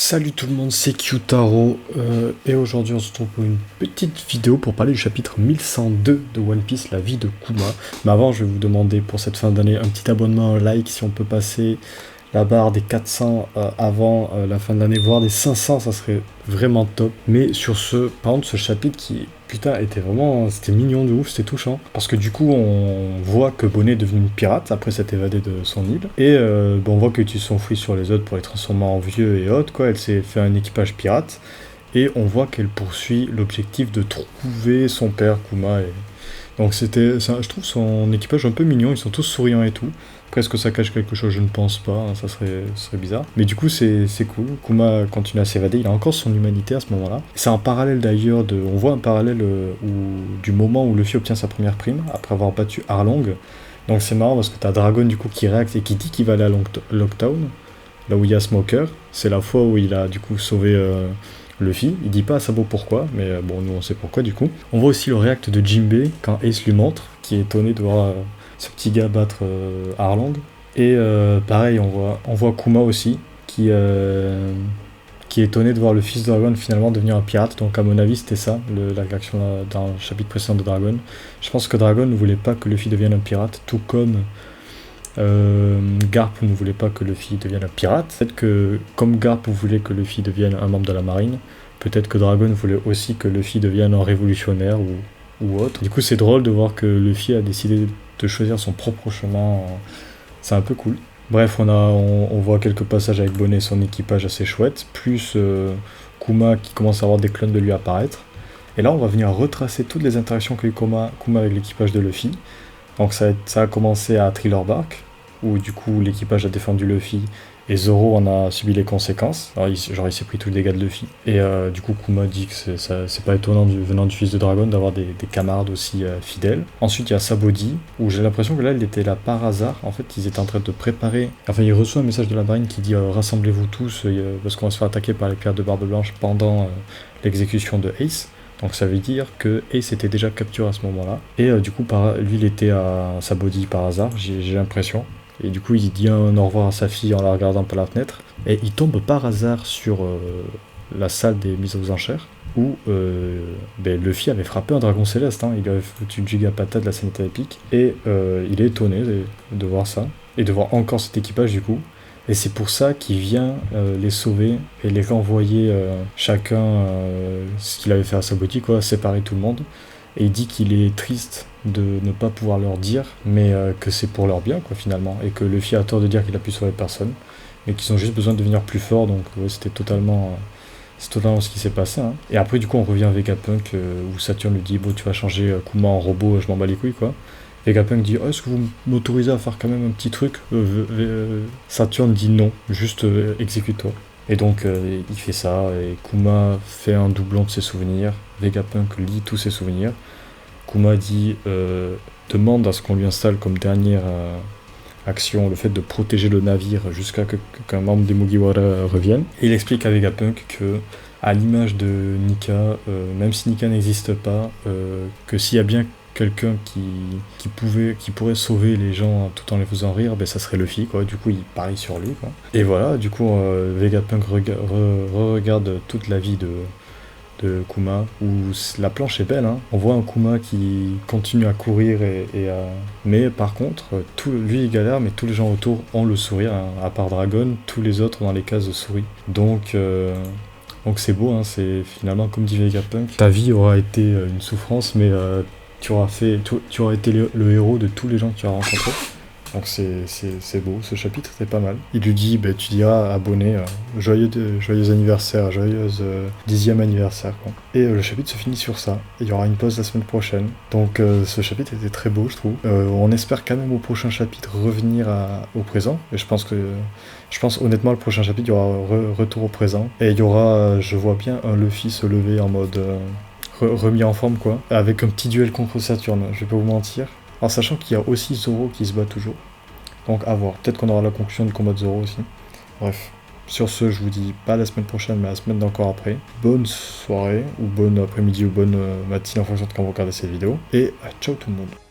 Salut tout le monde, c'est Kyutaro et aujourd'hui on se retrouve pour une petite vidéo pour parler du chapitre 1102 de One Piece, la vie de Kuma. Mais avant je vais vous demander pour cette fin d'année un petit abonnement, un like, si on peut passer la barre des 400 avant la fin de l'année, voire des 500, ça serait vraiment top. Mais sur ce, par contre ce chapitre qui, putain, était vraiment, c'était mignon de ouf, c'était touchant. Parce que du coup on voit que Bonnet est devenu une pirate après s'être évadé de son île. Et on voit qu'elle utilise son fruit sur les autres pour les transformer en vieux et autres, quoi. Elle s'est fait un équipage pirate. Et on voit qu'elle poursuit l'objectif de trouver son père Kuma. Donc je trouve son équipage un peu mignon, ils sont tous souriants et tout. Après, est-ce que ça cache quelque chose? Je ne pense pas, hein, ça serait bizarre. Mais du coup, c'est cool. Kuma continue à s'évader, il a encore son humanité à ce moment-là. C'est un parallèle d'ailleurs, on voit un parallèle du moment où Luffy obtient sa première prime, après avoir battu Arlong. Donc c'est marrant parce que t'as Dragon du coup qui réacte et qui dit qu'il va aller à Locktown, là où il y a Smoker. C'est la fois où il a du coup sauvé Luffy. Il dit pas à Sabo pourquoi, mais bon, nous on sait pourquoi du coup. On voit aussi le réact de Jinbei quand Ace lui montre, qui est étonné de voir ce petit gars battre Arlong. Et pareil, on voit Kuma aussi, qui est étonné de voir le fils de Dragon finalement devenir un pirate. Donc à mon avis c'était ça, la réaction dans le chapitre précédent de Dragon. Je pense que Dragon ne voulait pas que Luffy devienne un pirate, tout comme Garp ne voulait pas que Luffy devienne un pirate. Peut-être que comme Garp voulait que Luffy devienne un membre de la marine, peut-être que Dragon voulait aussi que Luffy devienne un révolutionnaire ou autre. Du coup c'est drôle de voir que Luffy a décidé de choisir son propre chemin. C'est un peu cool. Bref, on voit quelques passages avec Bonnet et son équipage assez chouette, plus Kuma qui commence à avoir des clones de lui apparaître. Et là on va venir retracer toutes les interactions qu'a eu Kuma avec l'équipage de Luffy. Donc ça a commencé à Thriller Bark, où du coup l'équipage a défendu Luffy et Zoro en a subi les conséquences. Alors, il s'est pris tout le dégât de Luffy. Et du coup Kuma dit que c'est pas étonnant venant du fils de Dragon d'avoir des camarades aussi fidèles. Ensuite il y a Sabody, où j'ai l'impression que là il était là par hasard. En fait ils étaient en train de préparer, enfin il reçoit un message de la marine qui dit rassemblez-vous tous parce qu'on va se faire attaquer par les pirates de Barbe Blanche pendant l'exécution de Ace. Donc ça veut dire que Ace était déjà capturé à ce moment-là. Et du coup, lui, il était à Sabody par hasard, j'ai l'impression. Et du coup, il dit un au revoir à sa fille en la regardant par la fenêtre. Et il tombe par hasard sur la salle des mises aux enchères, où Luffy avait frappé un dragon céleste. Hein. Il avait foutu une giga patate, la scène était épique. Et il est étonné de voir ça. Et de voir encore cet équipage, du coup. Et c'est pour ça qu'il vient les sauver et les renvoyer chacun ce qu'il avait fait à Sabody, quoi, séparer tout le monde. Et il dit qu'il est triste de ne pas pouvoir leur dire, mais que c'est pour leur bien, quoi, finalement. Et que Luffy a tort de dire qu'il a pu sauver personne, mais qu'ils ont juste besoin de devenir plus forts. Donc c'était totalement ce qui s'est passé. Hein. Et après, du coup, on revient à Vegapunk où Saturne lui dit bon, tu vas changer Kuma en robot, je m'en bats les couilles, quoi. Vegapunk dit est-ce que vous m'autorisez à faire quand même un petit truc Saturne dit non, juste exécute-toi. Et donc il fait ça, et Kuma fait un doublon de ses souvenirs. Vegapunk lit tous ses souvenirs. Kuma dit demande à ce qu'on lui installe comme dernière action le fait de protéger le navire jusqu'à qu'un membre des Mugiwara revienne. Et il explique à Vegapunk que, à l'image de Nika, même si Nika n'existe pas, que s'il y a bien quelqu'un qui pourrait sauver les gens tout en les faisant rire, ça serait Luffy, quoi. Du coup il parie sur lui, quoi. Et voilà, du coup Vegapunk regarde toute la vie de Kuma, où la planche est belle, hein. On voit un Kuma qui continue à courir mais par contre lui il galère, mais tous les gens autour ont le sourire, hein. À part Dragon, tous les autres ont dans les cases de souris. Donc c'est beau, hein. C'est finalement comme dit Vegapunk, ta vie aura été une souffrance, mais tu auras été le héros de tous les gens que tu as rencontrés. Donc c'est beau, ce chapitre c'est pas mal. Il lui dit, tu diras à Bonnet, joyeux anniversaire, joyeuse 10e anniversaire, quoi. Et le chapitre se finit sur ça. Il y aura une pause la semaine prochaine. Donc ce chapitre était très beau, je trouve. On espère quand même au prochain chapitre revenir au présent. Et je pense honnêtement le prochain chapitre, il y aura retour au présent. Et il y aura, je vois bien un Luffy se lever en mode remis en forme, quoi. Avec un petit duel contre Saturne, je vais pas vous mentir. En sachant qu'il y a aussi Zoro qui se bat toujours. Donc à voir. Peut-être qu'on aura la conclusion du combat de Zoro aussi. Bref. Sur ce, je vous dis pas la semaine prochaine, mais la semaine d'encore après. Bonne soirée, ou bonne après-midi, ou bonne matinée en fonction de quand vous regardez cette vidéo. Et ciao tout le monde.